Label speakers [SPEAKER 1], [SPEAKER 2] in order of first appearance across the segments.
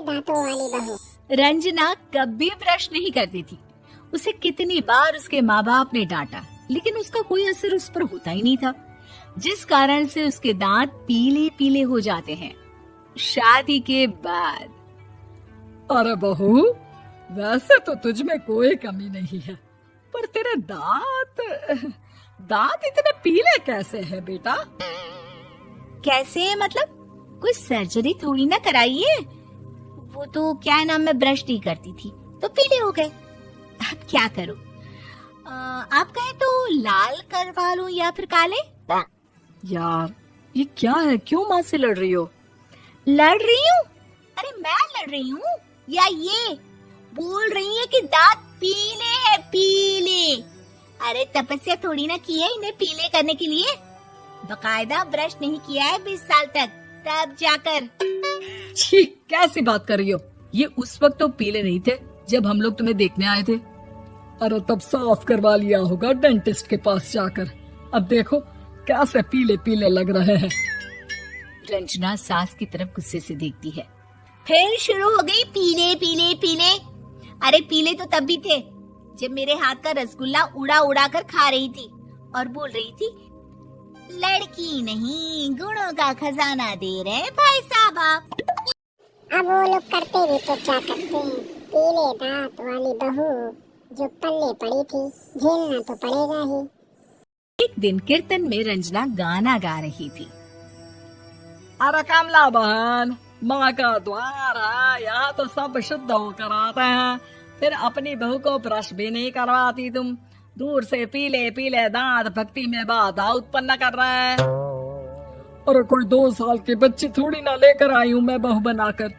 [SPEAKER 1] दांतों वाली बहू।
[SPEAKER 2] रंजना कभी ब्रश नहीं करती थी। उसे कितनी बार उसके माँ बाप ने डांटा, लेकिन उसका कोई असर उस पर होता ही नहीं था, जिस कारण से उसके दांत पीले पीले हो जाते हैं। शादी के बाद
[SPEAKER 3] अरे बहू, वैसे तो तुझ में कोई कमी नहीं है, पर तेरे दांत इतने पीले कैसे हैं बेटा?
[SPEAKER 2] कैसे मतलब? कोई सर्जरी थोड़ी ना कराई है। वो तो क्या नाम, मैं ब्रश नहीं करती थी तो पीले हो गए। अब क्या करूं? आप कहें तो लाल करवा लूं या फिर काले?
[SPEAKER 3] यार ये क्या है, क्यों माँ से लड़ रही हो?
[SPEAKER 2] लड़ रही हूँ? अरे मैं लड़ रही हूँ या ये बोल रही है कि दांत पीले हैं, पीले। अरे तपस्या थोड़ी ना की है इन्हें पीले करने के लिए। बकायदा ब्रश नहीं किया है 20 साल तक, तब जाकर।
[SPEAKER 3] छी, कैसी बात कर रही हो? ये उस वक्त तो पीले नहीं थे जब हम लोग तुम्हें देखने आए थे। अरे तब साफ करवा लिया होगा डेंटिस्ट के पास जाकर। अब देखो कैसे पीले पीले लग रहे हैं।
[SPEAKER 2] रंजना सास की तरफ गुस्से से देखती है। फिर शुरू हो गई पीले पीले पीले। अरे पीले तो तब भी थे जब मेरे हाथ का रसगुल्ला उड़ा उड़ा कर खा रही थी और बोल रही थी, लड़की नहीं गुणों का खजाना दे रहे भाई साहब आप।
[SPEAKER 1] अब वो लोग करते भी तो क्या करते हैं, पीले दांत वाली बहू जो पल्ले पड़ी थी, झेलना तो पड़ेगा ही।
[SPEAKER 2] एक दिन कीर्तन में रंजना गाना गा रही थी।
[SPEAKER 3] अरे कमला बहन, माँ का द्वार है, यहाँ तो सब शुद्ध होकर आते हैं, फिर अपनी बहू को ब्रश भी नहीं करवाती तुम। दूर से पीले पीले दांत भक्ति में बाधा उत्पन्न कर रहे हैं। अरे कोई 2 साल की बच्ची थोड़ी ना लेकर आई हूँ मैं बहू बनाकर।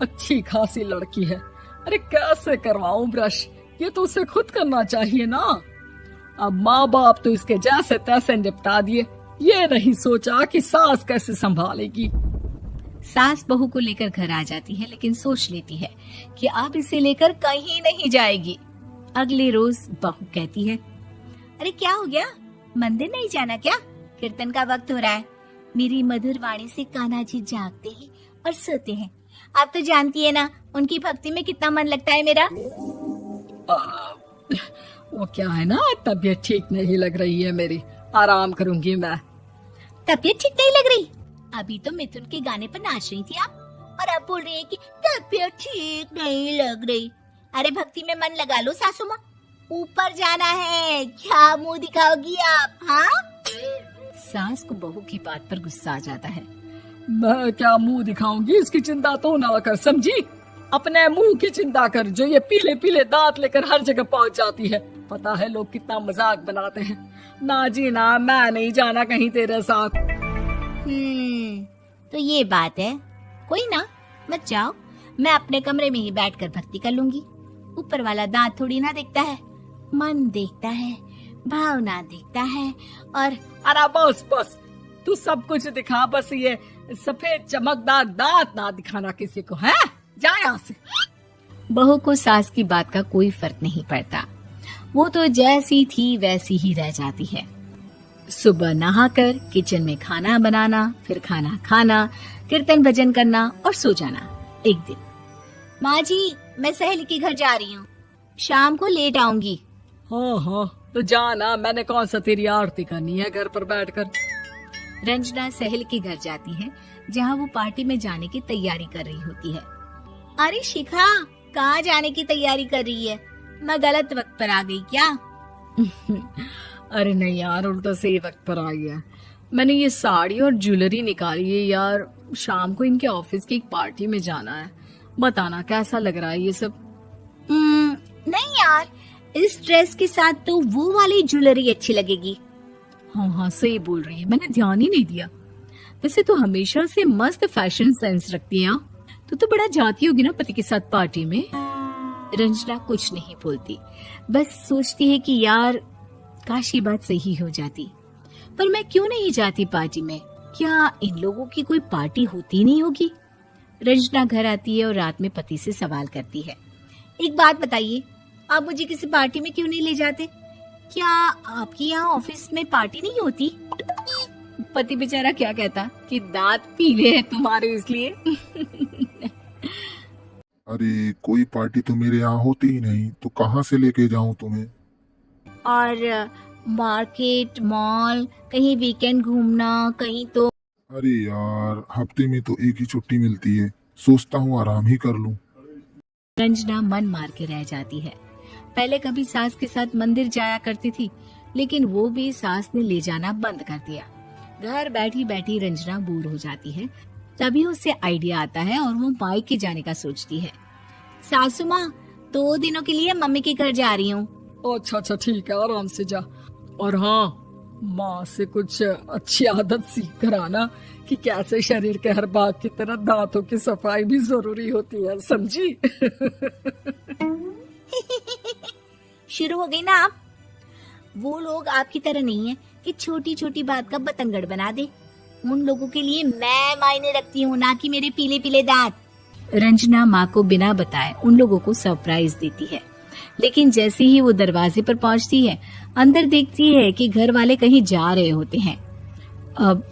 [SPEAKER 3] अच्छी खासी लड़की है, अरे कैसे करवाऊं ब्रश? ये तो उसे खुद करना चाहिए ना। अब माँ बाप तो इसके जैसे तैसे निपटा दिए, ये नहीं सोचा कि सास कैसे संभालेगी।
[SPEAKER 2] सास बहू को लेकर घर आ जाती है, लेकिन सोच लेती है कि अब इसे लेकर कहीं नहीं जाएगी। अगले रोज बहू कहती है, अरे क्या हो गया, मंदिर नहीं जाना क्या? कीर्तन का वक्त हो रहा है। मेरी मधुर वाणी से कान्हा जी जागते हैं और सोते हैं। आप तो जानती है ना उनकी भक्ति में कितना मन लगता है मेरा।
[SPEAKER 3] वो क्या है ना, तबीयत ठीक नहीं लग रही है मेरी, आराम करूंगी मैं।
[SPEAKER 2] तबीयत ठीक नहीं लग रही? अभी तो मिथुन के गाने पर नाच रही थी आप, और अब बोल रही है कि तबीयत ठीक नहीं लग रही। अरे भक्ति में मन लगा लो सासू माँ, ऊपर जाना है, क्या मुंह दिखाओगी आप? हाँ? सास को बहू की बात पर गुस्सा आ जाता है।
[SPEAKER 3] मैं क्या मुंह दिखाऊंगी, इसकी चिंता तो ना कर, समझी? अपने मुंह की चिंता कर, जो ये पीले पीले दांत लेकर हर जगह पहुंच जाती है। पता है लोग कितना मजाक बनाते हैं। ना जी ना, मैं नहीं जाना कहीं तेरे साथ।
[SPEAKER 2] तो ये बात है, कोई ना, मत जाओ, मैं अपने कमरे में ही बैठकर भक्ति कर लूंगी। ऊपर वाला दांत थोड़ी ना देखता है, मन देखता है, भावना देखता है। और
[SPEAKER 3] अरे बस बस, तू सब कुछ दिखा, बस ये सफेद चमकदार दांत ना दिखाना किसी को, है? जा यहाँ से।
[SPEAKER 2] बहू को सास की बात का कोई फर्क नहीं पड़ता, वो तो जैसी थी वैसी ही रह जाती है। सुबह नहाकर किचन में खाना बनाना, फिर खाना खाना, कीर्तन भजन करना और सो जाना। एक दिन, माँ जी मैं सहेली के घर जा रही हूँ, शाम को लेट आऊंगी।
[SPEAKER 3] हाँ हाँ तो जाना, मैंने कौन सा तेरी आरती करनी है घर पर बैठकर।
[SPEAKER 2] रंजना सहेली के घर जाती है, जहाँ वो पार्टी में जाने की तैयारी कर रही होती है। अरे शिखा, कहाँ जाने की तैयारी कर रही है? मैं गलत वक्त पर आ गई क्या?
[SPEAKER 3] अरे नहीं यार, उल्टा सही वक्त पर आ गया। मैंने ये साड़ी और ज्वेलरी निकाली है यार, शाम को इनके ऑफिस की एक पार्टी में जाना है। बताना कैसा लग रहा है ये सब?
[SPEAKER 2] नहीं यार, इस ड्रेस के साथ तो वो वाली ज्वेलरी अच्छी लगेगी।
[SPEAKER 3] हाँ हाँ सही बोल रही है, मैंने ध्यान ही नहीं दिया। वैसे तो हमेशा से मस्त फैशन सेंस रखती है। तो बड़ा जाती होगी ना पति के साथ पार्टी में।
[SPEAKER 2] रंजना कुछ नहीं बोलती, बस सोचती है कि यार काश ये बात सही हो जाती, पर मैं क्यों नहीं जाती पार्टी में? क्या इन लोगों की कोई पार्टी होती नहीं होगी? रंजना घर आती है और रात में पति से सवाल करती है, एक बात बताइए, आप मुझे किसी पार्टी में क्यों नहीं ले जाते? क्या आपके यहाँ ऑफिस में पार्टी नहीं होती? पति बेचारा क्या कहता कि दांत पीले हैं तुम्हारे इसलिए।
[SPEAKER 4] अरे कोई पार्टी तो मेरे यहाँ होती ही नहीं, तो कहाँ से लेके जाऊं तुम्हें?
[SPEAKER 2] और मार्केट, मॉल, कहीं वीकेंड घूमना, कहीं तो।
[SPEAKER 4] अरे यार, हफ्ते में तो एक ही छुट्टी मिलती है, सोचता हूँ आराम ही कर लूं।
[SPEAKER 2] रंजना मन मार के रह जाती है। पहले कभी सास के साथ मंदिर जाया करती थी, लेकिन वो भी सास ने ले जाना बंद कर दिया। घर बैठी बैठी रंजना बोर हो जाती है। तभी उसे आइडिया आता है और वो मायके जाने का सोचती है। सासू माँ, 2 दिनों के लिए मम्मी के घर जा रही हूँ।
[SPEAKER 3] अच्छा अच्छा ठीक है, आराम से जा। और हाँ, माँ से कुछ अच्छी आदत सीख कर आना कि कैसे शरीर के हर भाग की तरह दांतों की सफाई भी जरूरी होती है, समझी?
[SPEAKER 2] शुरू हो गई ना आप? वो लोग आपकी तरह नहीं है कि छोटी छोटी बात का बतंगड़ बना दे। उन लोगों के लिए मैं मायने रखती हूँ, ना कि मेरे पीले पीले दांत। रंजना माँ को बिना बताए उन लोगों को सरप्राइज देती है, लेकिन जैसे ही वो दरवाजे पर पहुँचती है, अंदर देखती है कि घर वाले कहीं जा रहे होते हैं। अब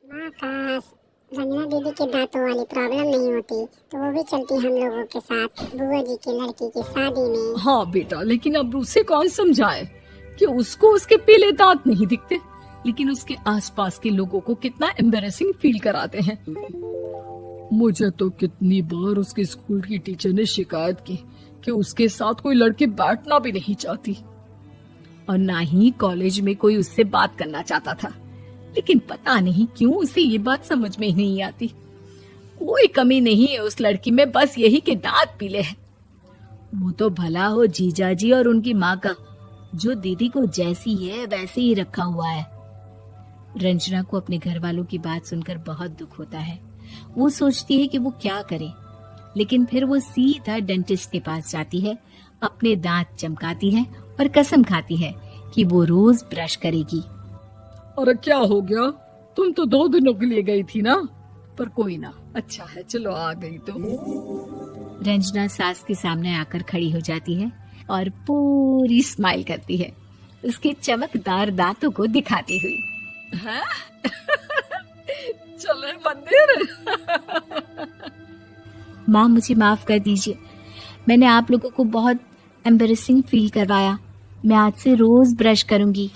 [SPEAKER 1] माँ, काश रंजना दीदी के दांतों वाली प्रॉब्लम नहीं होती तो वो भी चलती हम लोगों के साथ बुआ जी की लड़की की शादी में।
[SPEAKER 3] हाँ बेटा, लेकिन अब उसे कौन समझाए कि उसको उसके पीले दांत नहीं दिखते, लेकिन उसके आसपास के लोगों को कितना एम्बैरेसिंग फील कराते हैं। मुझे तो कितनी बार उसके स्कूल की टीचर ने शिकायत की कि उसके साथ कोई लड़की बैठना भी नहीं चाहती, और ना ही कॉलेज में कोई उससे बात करना चाहता था। लेकिन पता नहीं क्यों उसे ये बात समझ में ही नहीं आती। कोई कमी नहीं है उस लड़की में, बस यही कि दांत पीले हैं। वो तो भला हो जीजा जी और उनकी माँ का, जो दीदी को जैसी है वैसे ही रखा हुआ है। रंजना को अपने घर वालों की बात सुनकर बहुत दुख होता है। वो सोचती है कि वो क्या करे, लेकिन फिर वो सीधा डेंटिस्ट के पास जाती है, अपने दांत चमकाती है और कसम खाती है कि वो रोज ब्रश करेगी। अरे क्या हो गया? तुम तो 2 दिनों के लिए गई थी ना, पर कोई ना, अच्छा है, चलो आ गई तो।
[SPEAKER 2] रंजना सास के सामने आकर खड़ी हो जाती है और पूरी स्माइल करती है, उसके चमकदार दांतों को दिखाती हुई।
[SPEAKER 3] हैं? चले मंदिर?
[SPEAKER 2] माँ, मुझे माफ कर दीजिए, मैंने आप लोगों को बहुत एम्बैरेसिंग फील करवाया। मैं आज से रोज ब्रश करूंगी।